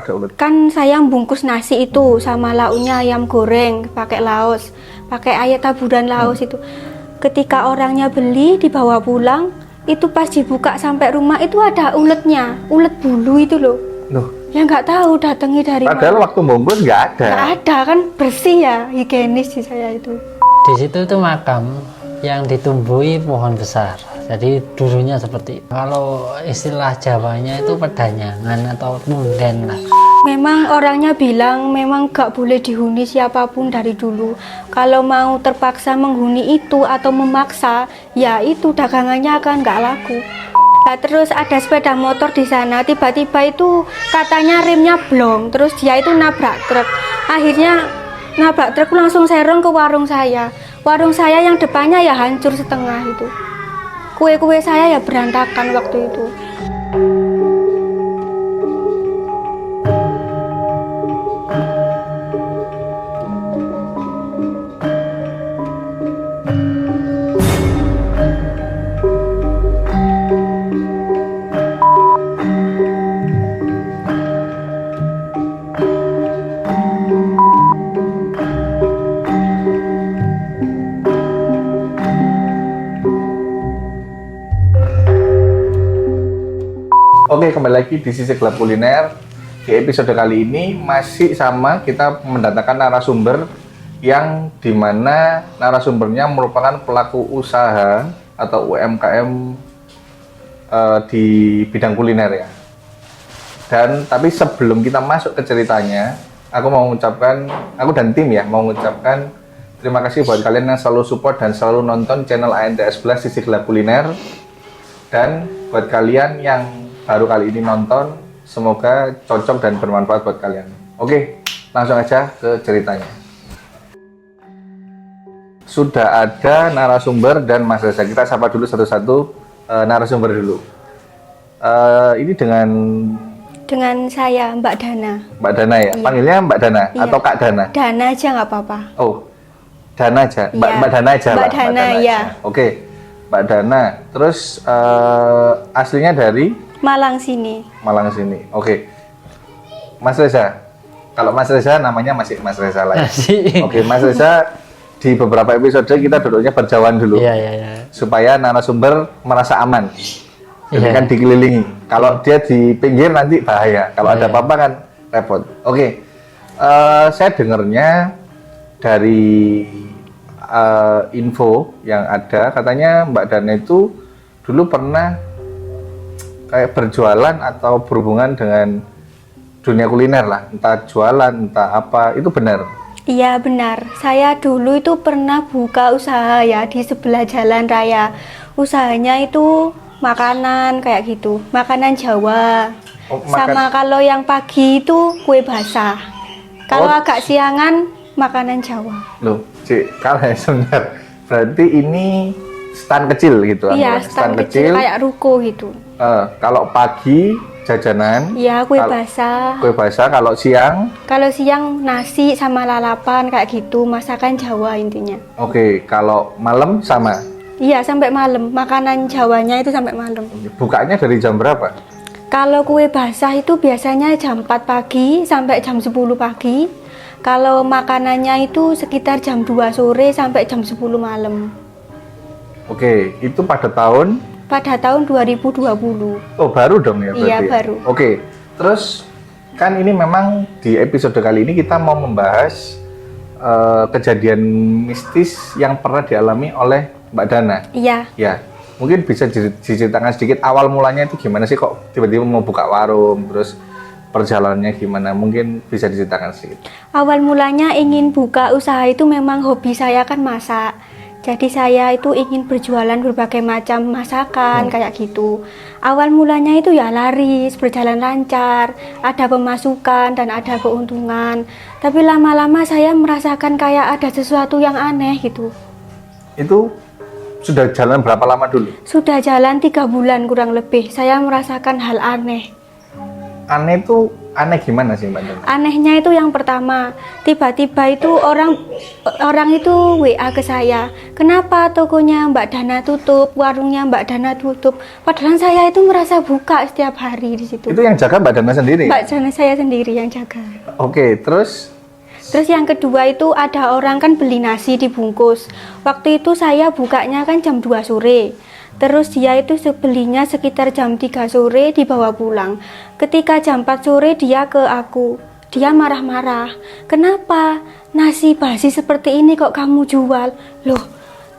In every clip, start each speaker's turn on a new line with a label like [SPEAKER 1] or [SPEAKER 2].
[SPEAKER 1] ada ulet?
[SPEAKER 2] Kan saya bungkus nasi itu sama lauknya ayam goreng pakai laos, pakai ayam taburan laos itu. Ketika orangnya beli dibawa pulang, itu pas dibuka sampai rumah itu ada uletnya, ulet bulu itu loh.
[SPEAKER 1] Loh,
[SPEAKER 2] Ya nggak tahu datangnya dari
[SPEAKER 1] padahal
[SPEAKER 2] mana.
[SPEAKER 1] waktu bungkus nggak ada.
[SPEAKER 2] Nggak ada kan, bersih ya, higienis di saya itu.
[SPEAKER 3] Di situ tuh makam yang ditumbuhi pohon besar. Jadi dulunya seperti itu. Kalau istilah Jawanya itu pedanyangan atau munden lah.
[SPEAKER 2] Memang orangnya bilang memang gak boleh dihuni siapapun dari dulu. Kalau mau terpaksa menghuni itu atau memaksa, ya itu dagangannya akan gak laku. Nah, terus ada sepeda motor di sana, tiba-tiba itu katanya remnya blong, terus dia itu nabrak truk. Akhirnya nabrak truk langsung serong ke warung saya. Warung saya yang depannya ya hancur setengah itu. Kue-kue saya ya berantakan waktu itu.
[SPEAKER 1] Oke, kembali lagi di Sisi Gelap Kuliner. Di episode kali ini masih sama, kita mendatangkan narasumber yang dimana narasumbernya merupakan pelaku usaha atau UMKM di bidang kuliner ya. Dan tapi sebelum kita masuk ke ceritanya, aku dan tim ya mau mengucapkan terima kasih buat kalian yang selalu support dan selalu nonton channel ANTS Plus Sisi Gelap Kuliner. Dan buat kalian yang baru kali ini nonton, semoga cocok dan bermanfaat buat kalian. Oke, langsung aja ke ceritanya. Sudah ada narasumber dan Mas Reza. Kita sapa dulu satu-satu narasumber dulu. Ini
[SPEAKER 2] Dengan saya, Mbak Dana.
[SPEAKER 1] Mbak Dana ya?
[SPEAKER 2] Iya.
[SPEAKER 1] Panggilnya Mbak Dana
[SPEAKER 2] Iya.
[SPEAKER 1] atau Kak Dana?
[SPEAKER 2] Dana aja nggak apa-apa.
[SPEAKER 1] Oh, Dana aja.
[SPEAKER 2] Iya.
[SPEAKER 1] Mbak Dana aja
[SPEAKER 2] Mbak
[SPEAKER 1] lah.
[SPEAKER 2] Dana, iya.
[SPEAKER 1] aja. Oke, Mbak Dana. Terus aslinya dari
[SPEAKER 2] Malang sini.
[SPEAKER 1] Malang sini. Oke. Mas Reza. Kalau Mas Reza namanya masih Mas Reza lah ya. Oke, Mas Reza di beberapa episode kita duduknya berjauhan dulu.
[SPEAKER 3] Iya.
[SPEAKER 1] Supaya narasumber merasa aman. Jadi
[SPEAKER 3] Iya.
[SPEAKER 1] kan dikelilingi. Kalau dia di pinggir nanti bahaya. Kalau ada
[SPEAKER 3] Iya.
[SPEAKER 1] apa-apa kan repot. Oke. Saya dengarnya dari info yang ada, katanya Mbak Dana itu dulu pernah kayak berjualan atau berhubungan dengan dunia kuliner lah, entah jualan, entah apa, itu benar?
[SPEAKER 2] Iya benar, saya dulu itu pernah buka usaha ya di sebelah jalan raya. Usahanya itu makanan kayak gitu, makanan Jawa.
[SPEAKER 1] Oh,
[SPEAKER 2] Sama kalau yang pagi itu kue basah. Kalau
[SPEAKER 1] Oh.
[SPEAKER 2] agak siangan makanan Jawa.
[SPEAKER 1] Loh, Cik, kalau sebentar, berarti ini stand kecil gitu?
[SPEAKER 2] Iya, stand kecil kayak ruko gitu.
[SPEAKER 1] Kalau pagi jajanan,
[SPEAKER 2] Iya, kue
[SPEAKER 1] Kal-
[SPEAKER 2] basah.
[SPEAKER 1] kue basah, kalau siang,
[SPEAKER 2] Kalau siang nasi sama lalapan kayak gitu, masakan Jawa intinya.
[SPEAKER 1] oke, kalau malam sama.
[SPEAKER 2] Iya, sampai malam. Makanan Jawanya itu sampai malam.
[SPEAKER 1] Bukanya dari jam berapa?
[SPEAKER 2] Kalau kue basah itu biasanya jam 4 pagi sampai jam 10 pagi. Kalau makanannya itu sekitar jam 2 sore sampai jam 10 malam.
[SPEAKER 1] Oke, itu pada tahun?
[SPEAKER 2] Pada tahun 2020.
[SPEAKER 1] Oh, baru dong ya berarti?
[SPEAKER 2] Iya,
[SPEAKER 1] ya?
[SPEAKER 2] baru.
[SPEAKER 1] Oke, terus kan ini memang di episode kali ini kita mau membahas kejadian mistis yang pernah dialami oleh Mbak Dana.
[SPEAKER 2] Iya.
[SPEAKER 1] Ya, mungkin bisa diceritakan sedikit awal mulanya itu gimana sih kok tiba-tiba mau buka warung, terus perjalanannya gimana? Mungkin bisa diceritakan sedikit.
[SPEAKER 2] Awal mulanya ingin buka usaha itu memang hobi saya kan masak. Jadi saya itu ingin berjualan berbagai macam masakan kayak gitu. Awal mulanya itu ya laris, berjalan lancar, ada pemasukan dan ada keuntungan. Tapi lama-lama saya merasakan kayak ada sesuatu yang aneh gitu.
[SPEAKER 1] Itu sudah jalan berapa lama dulu?
[SPEAKER 2] Sudah jalan 3 bulan kurang lebih, saya merasakan hal aneh.
[SPEAKER 1] aneh itu aneh gimana sih Mbak Dana?
[SPEAKER 2] Anehnya itu yang pertama, tiba-tiba itu orang itu WA ke saya, kenapa tokonya Mbak Dana tutup, warungnya Mbak Dana tutup, padahal saya itu merasa buka setiap hari di situ.
[SPEAKER 1] Itu yang jaga Mbak Dana sendiri?
[SPEAKER 2] Mbak Dana saya sendiri yang jaga.
[SPEAKER 1] Oke, terus
[SPEAKER 2] Yang kedua itu ada orang kan beli nasi dibungkus. Waktu itu saya bukanya kan jam 2 sore. Terus dia itu belinya sekitar jam 3 sore dibawa pulang. Ketika jam 4 sore dia ke aku. Dia marah-marah. Kenapa nasi basi seperti ini kok kamu jual? Loh,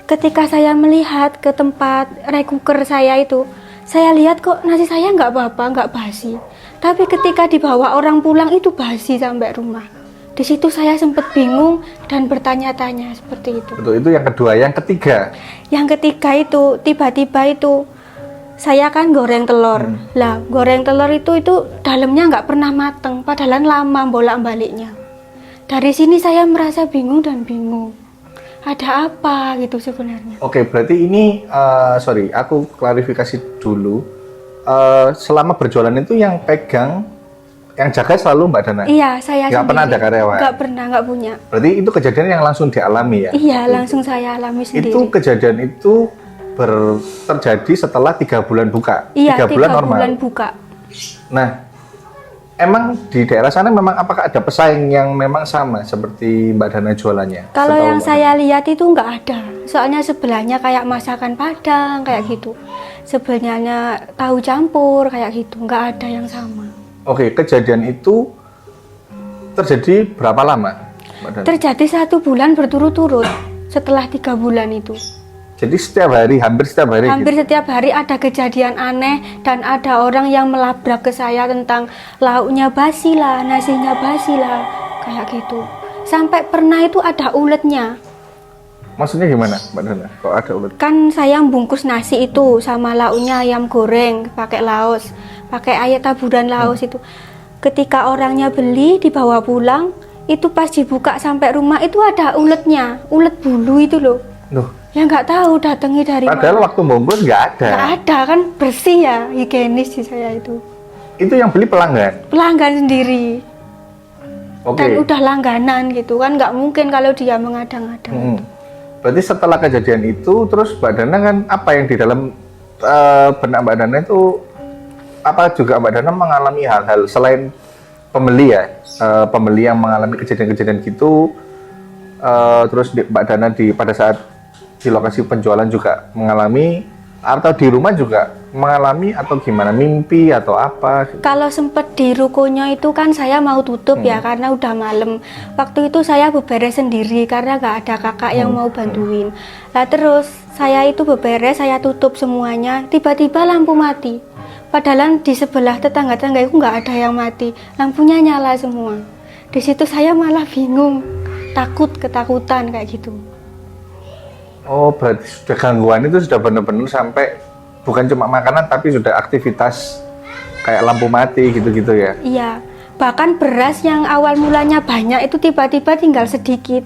[SPEAKER 2] ketika saya melihat ke tempat rekuker saya itu, saya lihat kok nasi saya nggak apa-apa, nggak basi. Tapi ketika dibawa orang pulang itu basi sampai rumah. Di situ saya sempat bingung dan bertanya-tanya seperti itu.
[SPEAKER 1] betul, itu yang kedua. Yang ketiga,
[SPEAKER 2] Yang ketiga itu tiba-tiba itu saya kan goreng telur. Lah, goreng telur itu dalamnya nggak pernah mateng, padahal lama bolak-baliknya. Dari sini saya merasa bingung dan bingung. Ada apa gitu sebenarnya?
[SPEAKER 1] oke, berarti ini sorry, aku klarifikasi dulu. Selama berjualan itu yang pegang, yang jaga selalu Mbak Dana?
[SPEAKER 2] Iya, saya
[SPEAKER 1] Nggak pernah ada
[SPEAKER 2] sendiri.
[SPEAKER 1] karyawan?
[SPEAKER 2] Nggak pernah, nggak punya.
[SPEAKER 1] Berarti itu kejadian yang langsung dialami ya?
[SPEAKER 2] Iya, langsung saya alami sendiri.
[SPEAKER 1] Itu kejadian itu terjadi setelah 3 bulan buka?
[SPEAKER 2] Iya,
[SPEAKER 1] 3 bulan
[SPEAKER 2] 3
[SPEAKER 1] normal?
[SPEAKER 2] bulan buka.
[SPEAKER 1] Nah, emang di daerah sana memang apakah ada pesaing yang memang sama seperti Mbak Dana jualannya?
[SPEAKER 2] Kalau
[SPEAKER 1] Setahu
[SPEAKER 2] yang
[SPEAKER 1] Mbak
[SPEAKER 2] saya lihat itu nggak ada. Soalnya sebelahnya kayak masakan Padang kayak gitu. Sebelahnya tahu campur kayak gitu. Nggak ada yang sama.
[SPEAKER 1] Dana. Oke, kejadian itu terjadi berapa lama Mbak Dana?
[SPEAKER 2] Terjadi 1 bulan berturut-turut setelah 3 bulan itu.
[SPEAKER 1] Jadi setiap hari, hampir setiap hari
[SPEAKER 2] Hampir
[SPEAKER 1] gitu?
[SPEAKER 2] setiap hari ada kejadian aneh dan ada orang yang melabrak ke saya tentang lauknya basi lah, nasinya basi lah, kayak gitu. Sampai pernah itu ada uletnya.
[SPEAKER 1] Maksudnya gimana Mbak Dana? Kok ada ulet?
[SPEAKER 2] Kan saya bungkus nasi itu sama lauknya ayam goreng pakai laos, pakai ayam taburan laos itu. Ketika orangnya beli dibawa pulang, itu pas dibuka sampai rumah itu ada uletnya, ulet bulu itu loh.
[SPEAKER 1] Loh,
[SPEAKER 2] Ya nggak tahu datangnya dari
[SPEAKER 1] padahal
[SPEAKER 2] mana.
[SPEAKER 1] waktu bungkus nggak ada.
[SPEAKER 2] Nggak ada kan, bersih ya, higienis di saya itu.
[SPEAKER 1] Itu yang beli pelanggan?
[SPEAKER 2] Pelanggan sendiri.
[SPEAKER 1] Oke.
[SPEAKER 2] Dan udah langganan gitu kan, nggak mungkin kalau dia mengadang-adang.
[SPEAKER 1] Berarti setelah kejadian itu, terus Mbak Dana kan apa yang di dalam benak Mbak Dana itu, apa juga Mbak Dana mengalami hal-hal selain pembeli ya, pembeli yang mengalami kejadian-kejadian gitu, terus Mbak Dana pada saat di lokasi penjualan juga mengalami, atau di rumah juga mengalami, atau gimana, mimpi atau apa?
[SPEAKER 2] Kalau sempet di rukonya itu kan saya mau tutup ya karena udah malam. Waktu itu saya beberes sendiri karena nggak ada kakak yang mau bantuin. Nah terus saya itu beberes, saya tutup semuanya. Tiba-tiba lampu mati. Padahal di sebelah tetangga-tetangga itu nggak ada yang mati. Lampunya nyala semua. Di situ saya malah bingung, ketakutan kayak gitu.
[SPEAKER 1] Oh, berarti sudah gangguan itu sudah benar-benar sampai bukan cuma makanan tapi sudah aktivitas kayak lampu mati gitu-gitu ya?
[SPEAKER 2] Iya, bahkan beras yang awal mulanya banyak itu tiba-tiba tinggal sedikit.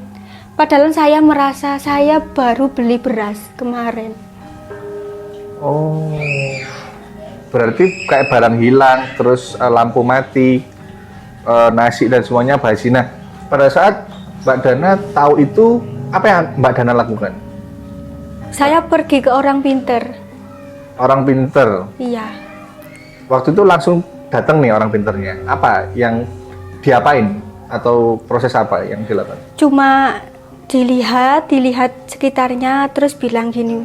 [SPEAKER 2] Padahal saya merasa saya baru beli beras kemarin.
[SPEAKER 1] Oh, berarti kayak barang hilang, terus lampu mati, nasi dan semuanya basi. Nah, pada saat Mbak Dana tahu itu, apa yang Mbak Dana lakukan?
[SPEAKER 2] Saya pergi ke orang pinter.
[SPEAKER 1] Orang pinter.
[SPEAKER 2] Iya.
[SPEAKER 1] Waktu itu langsung datang nih orang pinternya. Apa yang diapain? Atau proses apa yang dilakukan?
[SPEAKER 2] Cuma dilihat sekitarnya terus bilang gini.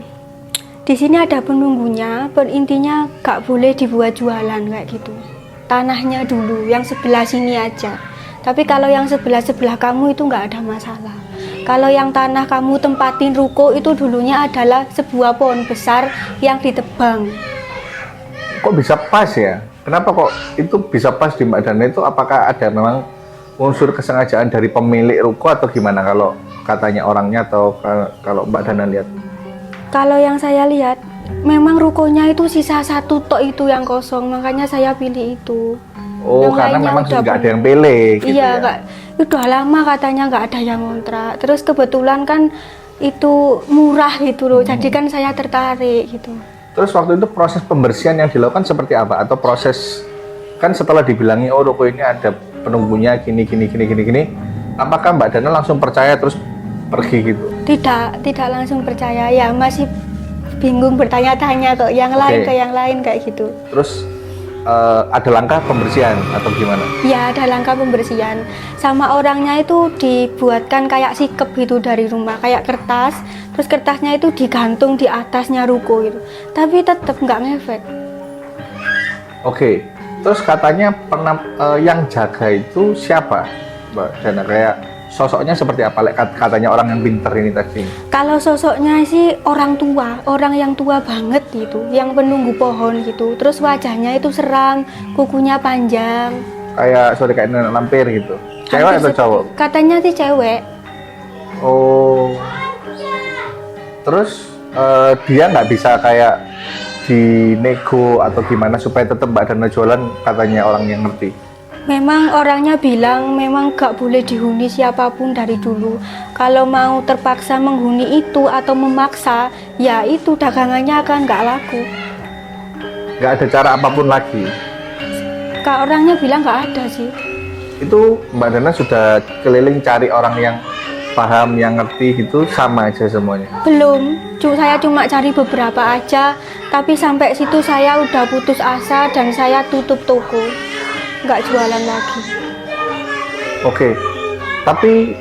[SPEAKER 2] Di sini ada penunggunya, intinya gak boleh dibuat jualan kayak gitu. Tanahnya dulu, yang sebelah sini aja. Tapi kalau yang sebelah kamu itu nggak ada masalah. Kalau yang tanah kamu tempatin ruko itu dulunya adalah sebuah pohon besar yang ditebang.
[SPEAKER 1] Kok bisa pas ya? Kenapa kok itu bisa pas di Mbak Dana itu? Apakah ada memang unsur kesengajaan dari pemilik ruko atau gimana kalau katanya orangnya atau kalau Mbak Dana lihat?
[SPEAKER 2] Kalau yang saya lihat, memang rukonya itu sisa 1 tok itu yang kosong, makanya saya pilih itu.
[SPEAKER 1] Oh,
[SPEAKER 2] Yang
[SPEAKER 1] karena
[SPEAKER 2] lainnya
[SPEAKER 1] memang
[SPEAKER 2] udah
[SPEAKER 1] nggak ada yang pilih gitu
[SPEAKER 2] iya,
[SPEAKER 1] ya?
[SPEAKER 2] Kak. Udah lama katanya nggak ada yang ngontrak. Terus kebetulan kan itu murah gitu loh, jadi kan saya tertarik gitu.
[SPEAKER 1] Terus waktu itu proses pembersihan yang dilakukan seperti apa? Atau proses kan setelah dibilangi, oh ruko ini ada penunggunya gini, apakah Mbak Dana langsung percaya terus pergi gitu?
[SPEAKER 2] Tidak langsung percaya, ya masih bingung bertanya-tanya ke yang lain,
[SPEAKER 1] Oke.
[SPEAKER 2] ke yang lain kayak gitu.
[SPEAKER 1] Terus ada langkah pembersihan atau gimana?
[SPEAKER 2] Ya ada langkah pembersihan, sama orangnya itu dibuatkan kayak sikep gitu dari rumah, kayak kertas, terus kertasnya itu digantung di atasnya ruko gitu, tapi tetap nggak ngefek.
[SPEAKER 1] Oke, terus katanya pernah yang jaga itu siapa, Mbak Dana? Kayak sosoknya seperti apa? Katanya orang yang pinter ini tadi.
[SPEAKER 2] Kalau sosoknya sih orang tua, orang yang tua banget gitu, yang penunggu pohon gitu, terus wajahnya itu seram, kukunya panjang.
[SPEAKER 1] Kayak nenek lampir gitu. Cewek
[SPEAKER 2] Hampir
[SPEAKER 1] atau
[SPEAKER 2] seperti-
[SPEAKER 1] cowok?
[SPEAKER 2] Katanya sih cewek.
[SPEAKER 1] Oh. Terus dia nggak bisa kayak dinego atau gimana supaya tetap Mbak Dana jualan, katanya orang yang ngerti.
[SPEAKER 2] Memang orangnya bilang memang gak boleh dihuni siapapun dari dulu. Kalau mau terpaksa menghuni itu atau memaksa, ya itu dagangannya akan gak laku.
[SPEAKER 1] Nggak ada cara apapun lagi.
[SPEAKER 2] Kak orangnya bilang gak ada sih.
[SPEAKER 1] Itu Mbak Dana sudah keliling cari orang yang paham, yang ngerti gitu, sama aja semuanya.
[SPEAKER 2] Belum, saya cuma cari beberapa aja, tapi sampai situ saya udah putus asa dan saya tutup toko. Nggak jualan lagi.
[SPEAKER 1] Oke, tapi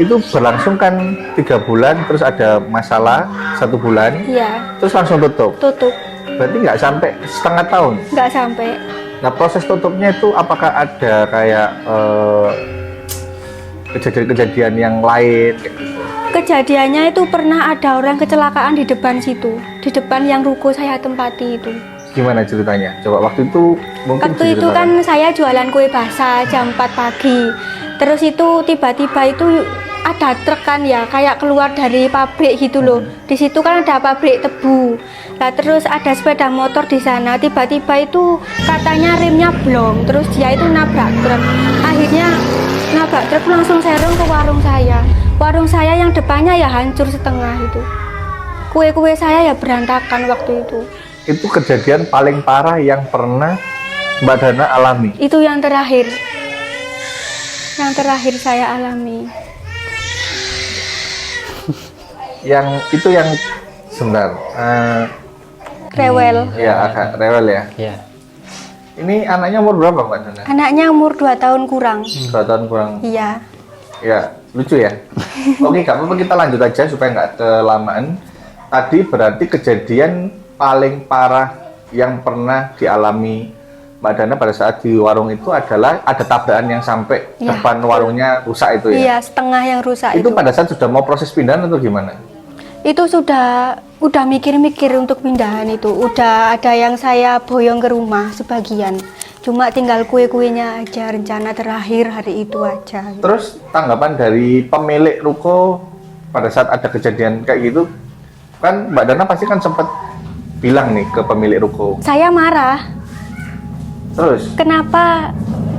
[SPEAKER 1] itu berlangsung kan 3 bulan, terus ada masalah 1 bulan,
[SPEAKER 2] Iya,
[SPEAKER 1] terus langsung tutup.
[SPEAKER 2] tutup.
[SPEAKER 1] Berarti nggak sampai setengah tahun.
[SPEAKER 2] Nggak sampai.
[SPEAKER 1] Nah, proses tutupnya itu apakah ada kayak kejadian-kejadian yang lain?
[SPEAKER 2] Kejadiannya itu pernah ada orang kecelakaan di depan situ, di depan yang ruko saya tempati itu.
[SPEAKER 1] Gimana ceritanya? Coba waktu itu mungkin
[SPEAKER 2] Waktu itu kan saya jualan kue basah jam 4 pagi. Terus itu tiba-tiba itu ada truk kan ya, kayak keluar dari pabrik gitu loh. Di situ kan ada pabrik tebu. Nah terus ada sepeda motor di sana. Tiba-tiba itu katanya remnya blong. Terus dia itu nabrak truk. Akhirnya nabrak truk langsung serong ke warung saya. Warung saya yang depannya ya hancur setengah itu. Kue-kue saya ya berantakan waktu itu.
[SPEAKER 1] itu kejadian paling parah yang pernah Mbak Dana alami.
[SPEAKER 2] Itu yang terakhir. Yang terakhir saya alami.
[SPEAKER 1] Yang itu yang sebentar.
[SPEAKER 2] Rewel.
[SPEAKER 1] Ya agak rewel ya.
[SPEAKER 3] Ya.
[SPEAKER 1] Ini anaknya umur berapa Mbak Dana?
[SPEAKER 2] Anaknya umur 2 tahun kurang.
[SPEAKER 1] 2 tahun kurang.
[SPEAKER 2] Iya.
[SPEAKER 1] Ya lucu ya. Oke, gak apa-apa, kita lanjut aja supaya nggak kelamaan. Tadi berarti kejadian paling parah yang pernah dialami Mbak Dana pada saat di warung itu adalah ada tabrakan yang sampai
[SPEAKER 2] Ya.
[SPEAKER 1] depan warungnya rusak itu ya.
[SPEAKER 2] Iya, setengah yang rusak
[SPEAKER 1] Itu
[SPEAKER 2] itu.
[SPEAKER 1] pada saat sudah mau proses pindahan atau gimana?
[SPEAKER 2] Itu udah mikir-mikir untuk pindahan itu. Udah ada yang saya boyong ke rumah sebagian. Cuma tinggal kue-kuenya aja, rencana terakhir hari itu aja.
[SPEAKER 1] Terus tanggapan dari pemilik ruko pada saat ada kejadian kayak gitu, kan Mbak Dana pasti kan sempat bilang nih ke pemilik ruko.
[SPEAKER 2] Saya marah.
[SPEAKER 1] Terus
[SPEAKER 2] Kenapa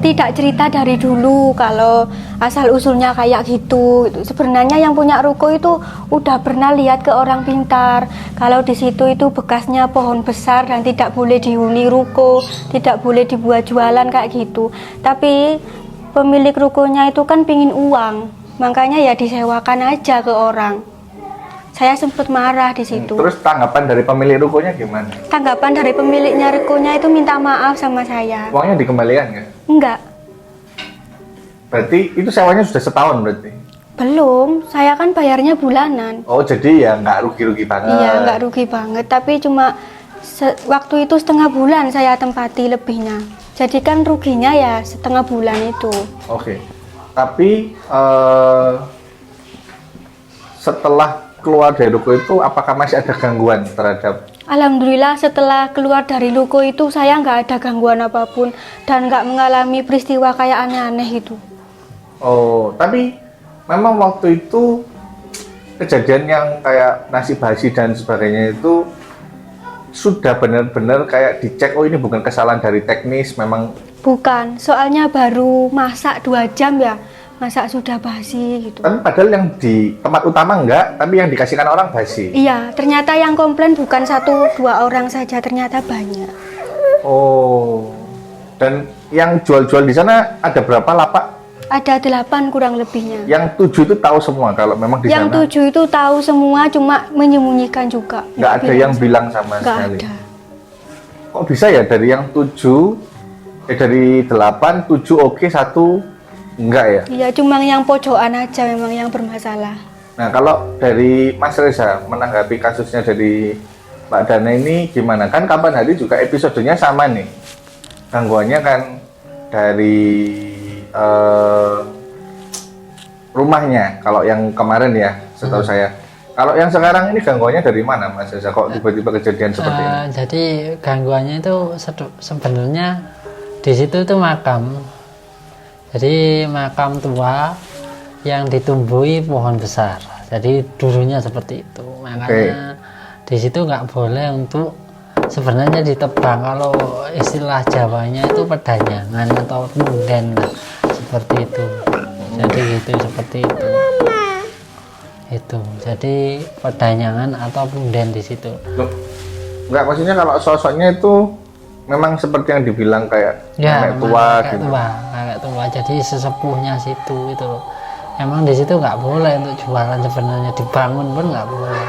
[SPEAKER 2] tidak cerita dari dulu kalau asal usulnya kayak gitu? Sebenarnya yang punya ruko itu udah pernah lihat ke orang pintar kalau di situ itu bekasnya pohon besar dan tidak boleh dihuni ruko, tidak boleh dibuat jualan kayak gitu. Tapi pemilik rukonya itu kan pingin uang, makanya ya disewakan aja ke orang. Saya sempat marah di situ.
[SPEAKER 1] terus tanggapan dari pemilik rukonya gimana?
[SPEAKER 2] Tanggapan dari pemiliknya rukonya itu minta maaf sama saya.
[SPEAKER 1] Uangnya dikembalikan nggak?
[SPEAKER 2] Enggak.
[SPEAKER 1] Berarti itu sewanya sudah setahun berarti?
[SPEAKER 2] Belum, saya kan bayarnya bulanan.
[SPEAKER 1] Oh jadi ya nggak rugi-rugi banget.
[SPEAKER 2] Iya, nggak rugi banget. Tapi cuma waktu itu setengah bulan saya tempati lebihnya. Jadi kan ruginya ya setengah bulan itu.
[SPEAKER 1] Oke. Tapi setelah keluar dari ruko itu apakah masih ada gangguan terhadap?
[SPEAKER 2] Alhamdulillah setelah keluar dari ruko itu saya nggak ada gangguan apapun dan nggak mengalami peristiwa kayak aneh-aneh itu.
[SPEAKER 1] Oh, tapi memang waktu itu kejadian yang kayak nasi basi dan sebagainya itu sudah benar-benar kayak dicek, oh ini bukan kesalahan dari teknis, memang.
[SPEAKER 2] Bukan, soalnya baru masak 2 jam ya, masak sudah basi gitu.
[SPEAKER 1] Tapi padahal yang di tempat utama enggak, tapi yang dikasihkan orang basi.
[SPEAKER 2] Iya, ternyata yang komplain bukan 1-2 orang saja, ternyata banyak.
[SPEAKER 1] Oh, Dan yang jual-jual di sana ada berapa lapak?
[SPEAKER 2] Ada 8 kurang lebihnya.
[SPEAKER 1] Yang 7 itu tahu semua kalau memang di
[SPEAKER 2] Yang
[SPEAKER 1] sana
[SPEAKER 2] 7 itu tahu semua, cuma menyembunyikan juga.
[SPEAKER 1] nggak ada yang bilang sama
[SPEAKER 2] Nggak
[SPEAKER 1] sekali.
[SPEAKER 2] ada.
[SPEAKER 1] Kok bisa ya dari yang 7, dari 8, 7 oke, 1 enggak ya?
[SPEAKER 2] Iya, cuma yang pojokan aja memang yang bermasalah.
[SPEAKER 1] Nah, kalau dari Mas Reza menanggapi kasusnya dari Mbak Dana ini gimana? Kan kapan hari juga episodenya sama nih. Gangguannya kan dari rumahnya, kalau yang kemarin ya, setahu saya. Kalau yang sekarang ini gangguannya dari mana, Mas Reza? Kok tiba-tiba kejadian seperti ini?
[SPEAKER 3] Jadi gangguannya itu sebenarnya di situ tuh makam. Jadi makam tua yang ditumbuhi pohon besar. Jadi dulunya seperti itu. Makanya di situ nggak boleh untuk sebenarnya ditebang. Kalau istilah Jawanya itu pedanyangan atau punden seperti itu. Jadi gitu seperti itu. Itu. Jadi pedanyangan atau punden di situ.
[SPEAKER 1] Loh, nggak, maksudnya kalau sosoknya itu memang seperti yang dibilang kayak nenek tua gitu.
[SPEAKER 3] Kakek tua. Jadi sesepuhnya situ itu loh. Emang di situ nggak boleh untuk jualan sebenarnya, dibangun pun nggak boleh.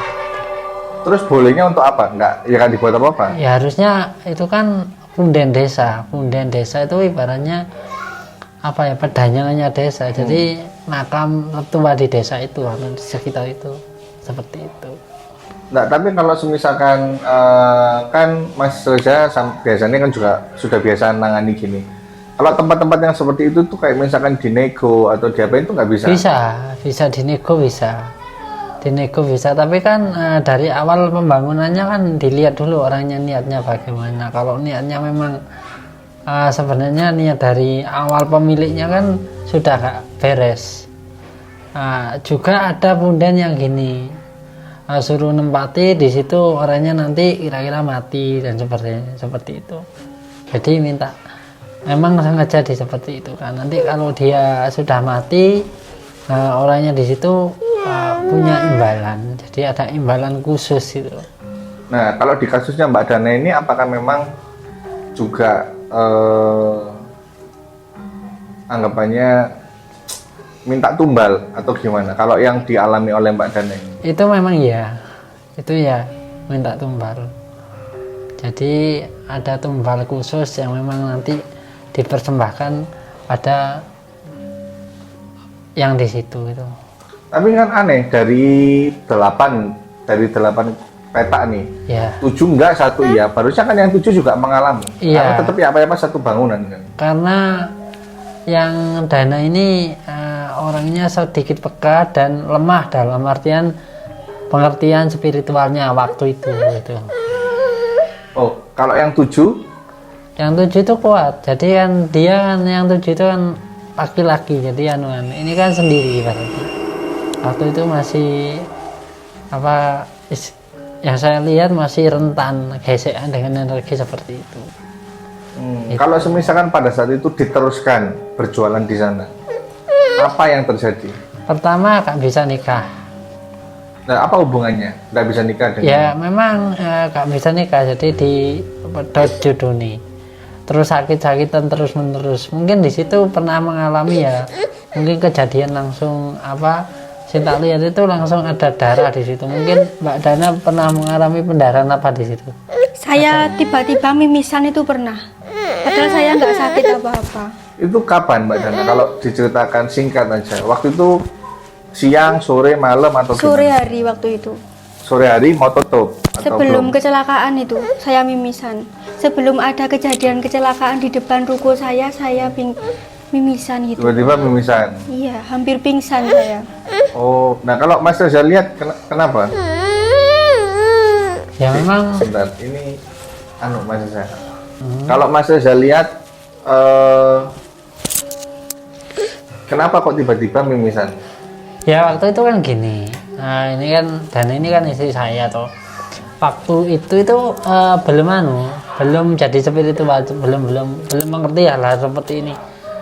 [SPEAKER 1] Terus bolehnya untuk apa? Nggak, ya kan dibuat apa-apa?
[SPEAKER 3] Ya harusnya itu kan punden desa. Punden desa itu ibaratnya apa ya, pedanyangannya desa. Jadi makam tua di desa itu atau di sekitar itu seperti itu.
[SPEAKER 1] Nggak, tapi kalau misalkan kan Mas Reza biasanya kan juga sudah biasa nangani gini. Kalau tempat-tempat yang seperti itu tuh kayak misalkan dinego atau diapain itu nggak bisa?
[SPEAKER 3] Bisa dinego bisa. Dinego bisa, tapi kan dari awal pembangunannya kan dilihat dulu orangnya niatnya bagaimana. Kalau niatnya memang sebenarnya niat dari awal pemiliknya kan sudah gak beres. Juga ada punden yang gini, suruh nempati di situ orangnya nanti kira-kira mati dan seperti itu. Jadi minta, memang sengaja seperti itu kan. Nanti kalau dia sudah mati, orangnya di situ punya imbalan. Jadi ada imbalan khusus itu.
[SPEAKER 1] Nah, kalau di kasusnya Mbak Dana ini apakah memang juga anggapannya minta tumbal atau gimana? Kalau yang dialami oleh Mbak Dana ini?
[SPEAKER 3] Itu memang ya, itu ya minta tumbal. Jadi ada tumbal khusus yang memang nanti dipersembahkan pada yang di situ itu.
[SPEAKER 1] Tapi kan aneh, dari 8 petak nih,
[SPEAKER 3] Ya.
[SPEAKER 1] 7 enggak, 1 iya. Harusnya kan yang 7 juga mengalami.
[SPEAKER 3] Iya.
[SPEAKER 1] Karena tetap ya apa-apa satu bangunan kan.
[SPEAKER 3] Karena yang Dana ini orangnya sedikit peka dan lemah dalam artian pengertian spiritualnya waktu itu gitu.
[SPEAKER 1] Oh, kalau yang 7?
[SPEAKER 3] Yang 7 itu kuat. Jadi kan dia kan yang 7 itu kan laki-laki, jadi ini kan sendiri berarti. Waktu itu masih apa yang saya lihat masih rentan gesekan dengan energi seperti itu.
[SPEAKER 1] Kalau misalkan pada saat itu diteruskan berjualan di sana, apa yang terjadi?
[SPEAKER 3] Pertama gak bisa nikah.
[SPEAKER 1] Nah, apa hubungannya? Nggak bisa nikah dengan?
[SPEAKER 3] Ya memang gak bisa nikah, jadi di juduni. Terus sakit-sakitan terus menerus. Mungkin di situ pernah mengalami ya, mungkin kejadian langsung apa? Saya tak lihat itu langsung ada darah di situ. Mungkin Mbak Dana pernah mengalami pendarahan apa di situ?
[SPEAKER 2] Saya tiba-tiba mimisan itu pernah. Padahal saya nggak sakit apa-apa.
[SPEAKER 1] Itu kapan Mbak Dana? Kalau diceritakan singkat aja. Waktu itu siang, sore, malam atau
[SPEAKER 2] Sore
[SPEAKER 1] gimana?
[SPEAKER 2] hari waktu itu.
[SPEAKER 1] Sore hari mau tutup atau
[SPEAKER 2] Sebelum
[SPEAKER 1] belum?
[SPEAKER 2] kecelakaan itu saya mimisan. Sebelum ada kejadian kecelakaan di depan ruko saya mimisan gitu.
[SPEAKER 1] Tiba-tiba mimisan.
[SPEAKER 2] Iya, hampir pingsan saya.
[SPEAKER 1] Oh, nah kalau Mas Reza lihat kenapa?
[SPEAKER 3] Ya memang
[SPEAKER 1] Sebentar, ini Mas Reza. Kalau Mas Reza lihat kenapa kok tiba-tiba mimisan?
[SPEAKER 3] ya waktu itu kan gini. Nah, ini kan dan ini kan istri saya toh. Waktu itu belum jadi spiritual, belum mengerti hal seperti ini.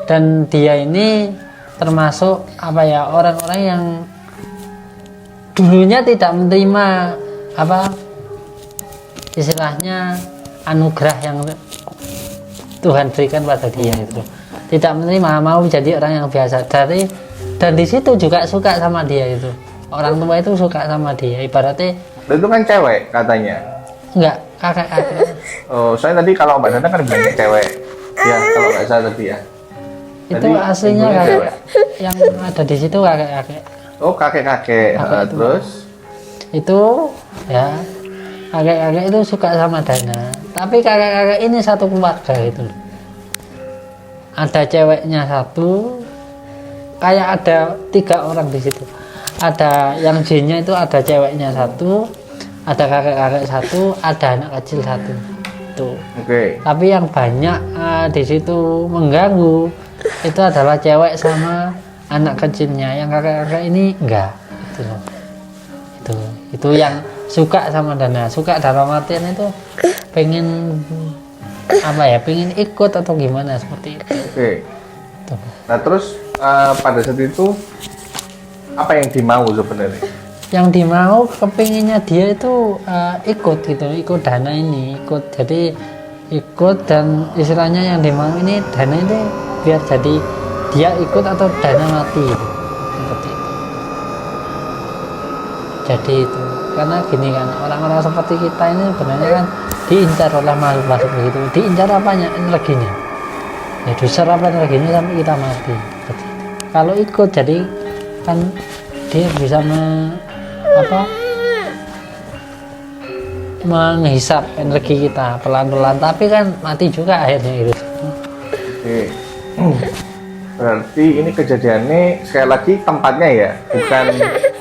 [SPEAKER 3] Dan dia ini termasuk apa ya, orang-orang yang dulunya tidak menerima apa istilahnya anugerah Tuhan berikan pada dia itu. Tidak menerima, mau jadi orang yang biasa dan di situ juga suka sama dia itu. Orang tua itu suka sama dia, ibaratnya
[SPEAKER 1] Itu kan cewek katanya.
[SPEAKER 3] enggak kakek.
[SPEAKER 1] Oh, soalnya tadi kalau Mbak Dana kan bilangnya cewek. Ya, kalau nggak salah tadi ya.
[SPEAKER 3] Itu
[SPEAKER 1] Tadi
[SPEAKER 3] aslinya
[SPEAKER 1] ibunya
[SPEAKER 3] kakek.
[SPEAKER 1] cewek.
[SPEAKER 3] Yang ada di situ kakek.
[SPEAKER 1] Oh, kakek-kakek.
[SPEAKER 3] Kakek itu.
[SPEAKER 1] Terus
[SPEAKER 3] Itu ya kakek itu suka sama Dana. Tapi kakek ini satu keluarga itu. Ada ceweknya satu, kayak ada 3 orang di situ. Ada yang jinnya itu ada ceweknya satu, ada kakek satu, ada anak kecil satu. Tuh.
[SPEAKER 1] oke.
[SPEAKER 3] Tapi yang banyak di situ mengganggu itu adalah cewek sama anak kecilnya. Yang kakek ini enggak. Itu loh. Itu yang suka sama Dana. Suka dalam artian itu pengen apa ya? Pengen ikut atau gimana seperti itu.
[SPEAKER 1] Oke.
[SPEAKER 3] Tuh.
[SPEAKER 1] Nah, terus pada saat itu apa yang dimau sebenarnya?
[SPEAKER 3] Yang dimau kepinginnya dia itu ikut gitu, ikut Dana ini, jadi ikut dan istilahnya yang dimau ini Dana ini biar jadi dia ikut atau Dana mati gitu. Seperti itu. Jadi itu karena gini kan, orang-orang seperti kita ini sebenarnya kan diincar oleh makhluk begitu, diincar apanya, energinya ya, diserap energinya sampai kita mati. Seperti itu. Kalau ikut jadi kan dia bisa menghisap energi kita pelan-pelan, tapi kan mati juga akhirnya itu.
[SPEAKER 1] Oke. Berarti ini kejadiannya sekali lagi tempatnya ya, bukan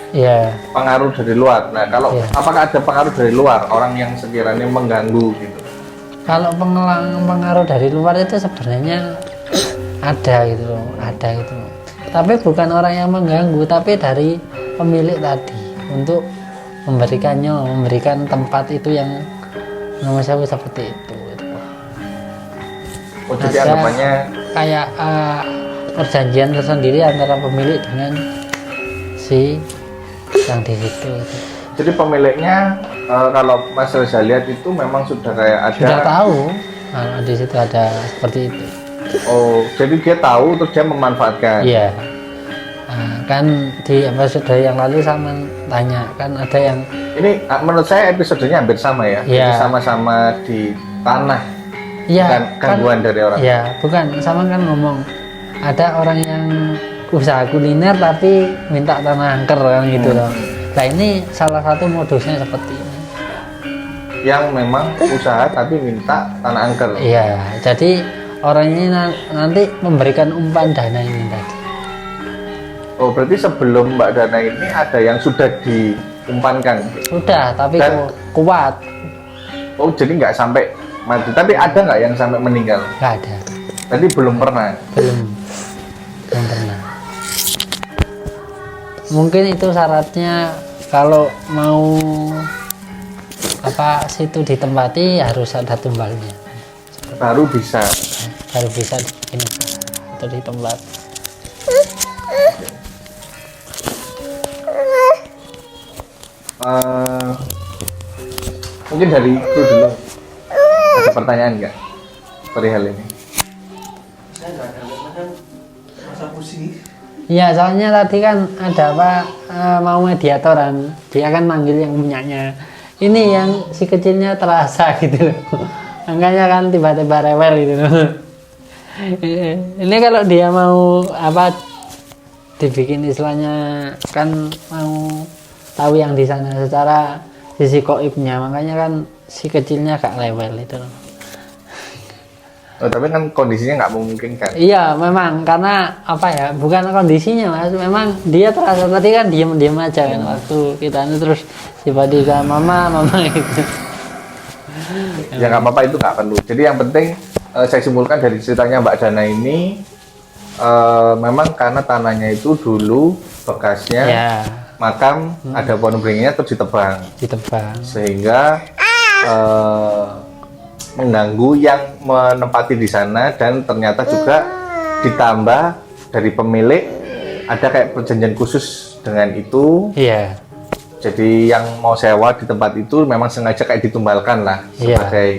[SPEAKER 3] Ya,
[SPEAKER 1] pengaruh dari luar. Nah, kalau
[SPEAKER 3] Iya.
[SPEAKER 1] apakah ada pengaruh dari luar, orang yang sekiranya mengganggu gitu?
[SPEAKER 3] kalau pengaruh dari luar itu sebenarnya ada gitu loh, ada gitu. Tapi bukan orang yang mengganggu, tapi dari pemilik tadi untuk memberikan tempat itu yang nomor satu seperti itu.
[SPEAKER 1] Oh, jadi
[SPEAKER 3] Ada
[SPEAKER 1] anggapannya
[SPEAKER 3] kayak perjanjian tersendiri antara pemilik dengan si yang di situ.
[SPEAKER 1] jadi pemiliknya kalau Mas Reza lihat itu memang sudah kayak ada.
[SPEAKER 3] Sudah tahu kalau di situ ada seperti itu.
[SPEAKER 1] Oh, jadi dia tahu terus dia memanfaatkan.
[SPEAKER 3] Iya. Kan di episode yang lalu sama tanya kan ada yang
[SPEAKER 1] Ini menurut saya episodenya hampir sama ya.
[SPEAKER 3] Iya.
[SPEAKER 1] Jadi sama-sama di tanah.
[SPEAKER 3] iya
[SPEAKER 1] Bukan gangguan dari orang.
[SPEAKER 3] Iya, bukan sama kan ngomong ada orang yang usaha kuliner tapi minta tanah angker kan gitu loh. Nah ini salah satu modusnya seperti ini.
[SPEAKER 1] Yang memang usaha tapi minta tanah angker.
[SPEAKER 3] Iya, jadi orang ini nanti memberikan umpan dana ini tadi.
[SPEAKER 1] Oh, berarti sebelum Mbak Dana ini ada yang sudah diumpankan.
[SPEAKER 3] Sudah, tapi
[SPEAKER 1] Dan-
[SPEAKER 3] kuat.
[SPEAKER 1] Oh, jadi nggak sampai mati. Tapi ada nggak yang sampai meninggal?
[SPEAKER 3] Nggak ada,
[SPEAKER 1] Berarti belum pernah.
[SPEAKER 3] belum pernah. Mungkin itu syaratnya kalau mau situ ditempati harus ada tumbalnya,
[SPEAKER 1] Baru bisa.
[SPEAKER 3] baru bisa ini atau ditempat.
[SPEAKER 1] Mungkin dari itu dulu. Ada pertanyaan nggak perihal ini?
[SPEAKER 3] Iya, soalnya tadi kan ada mau mediatoran, dia kan manggil yang punyanya. Ini yang si kecilnya terasa gitu loh. Makanya kan tiba-tiba rewel gitu loh. Ini kalau dia mau dibikin istilahnya kan mau tahu yang di sana secara sisi goibnya, makanya kan si kecilnya agak rewel itu loh.
[SPEAKER 1] Oh, tapi kan kondisinya nggak memungkinkan.
[SPEAKER 3] Iya, memang karena bukan kondisinya mas, memang dia terasa tadi kan diem aja kan waktu kita ini terus tiba-tiba mama gitu.
[SPEAKER 1] Ya nggak apa-apa, itu nggak perlu. Jadi yang penting saya simpulkan dari ceritanya Mbak Dana ini memang karena tanahnya itu dulu bekasnya
[SPEAKER 3] Ya,
[SPEAKER 1] makam, ada pohon beringin terus ditebang sehingga mengganggu yang menempati di sana, dan ternyata juga ditambah dari pemilik ada kayak perjanjian khusus dengan itu.
[SPEAKER 3] iya,
[SPEAKER 1] Jadi yang mau sewa di tempat itu memang sengaja kayak ditumbalkan lah
[SPEAKER 3] Iya.
[SPEAKER 1] sebagai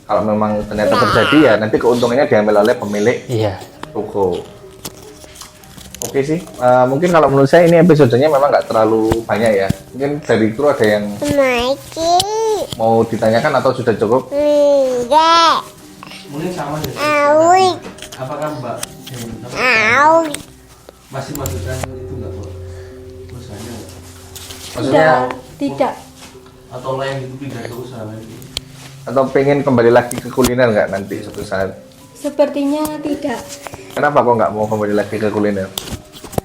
[SPEAKER 1] kalau memang ternyata terjadi ya nanti keuntungannya diambil oleh pemilik
[SPEAKER 3] Iya.
[SPEAKER 1] toko. Oke sih, mungkin kalau menurut saya ini episodenya memang nggak terlalu banyak ya. Mungkin dari kru ada yang mau ditanyakan atau sudah cukup?
[SPEAKER 4] Mungkin sama deh. Apakah Mbak masih masukkan itu nggak kok? Usahanya nggak?
[SPEAKER 1] Maksudnya
[SPEAKER 2] Tidak.
[SPEAKER 4] Atau lain itu pindah ke usaha lagi?
[SPEAKER 1] atau pengen kembali lagi ke kuliner nggak nanti suatu saat?
[SPEAKER 2] Sepertinya tidak.
[SPEAKER 1] Kenapa kok nggak mau kembali lagi ke kuliner?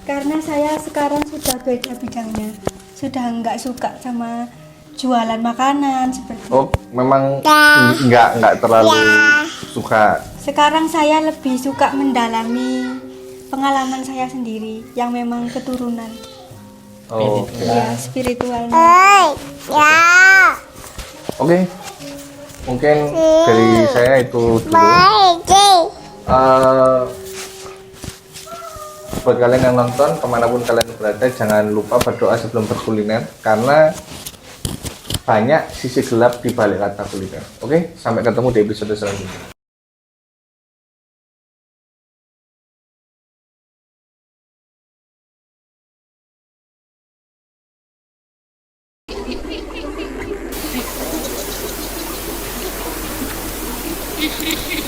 [SPEAKER 2] Karena saya sekarang sudah beda bidangnya. Sudah nggak suka sama jualan makanan seperti
[SPEAKER 1] Oh, memang nggak terlalu suka.
[SPEAKER 2] Sekarang saya lebih suka mendalami pengalaman saya sendiri yang memang keturunan.
[SPEAKER 1] Oh, oke.
[SPEAKER 2] Ya, spiritualnya.
[SPEAKER 1] Oke. Mungkin dari saya itu dulu. Buat kalian yang nonton, kemanapun kalian berada, jangan lupa berdoa sebelum berkuliner karena banyak sisi gelap di balik kata kuliner. Oke, sampai ketemu di episode selanjutnya.
[SPEAKER 5] Hehehe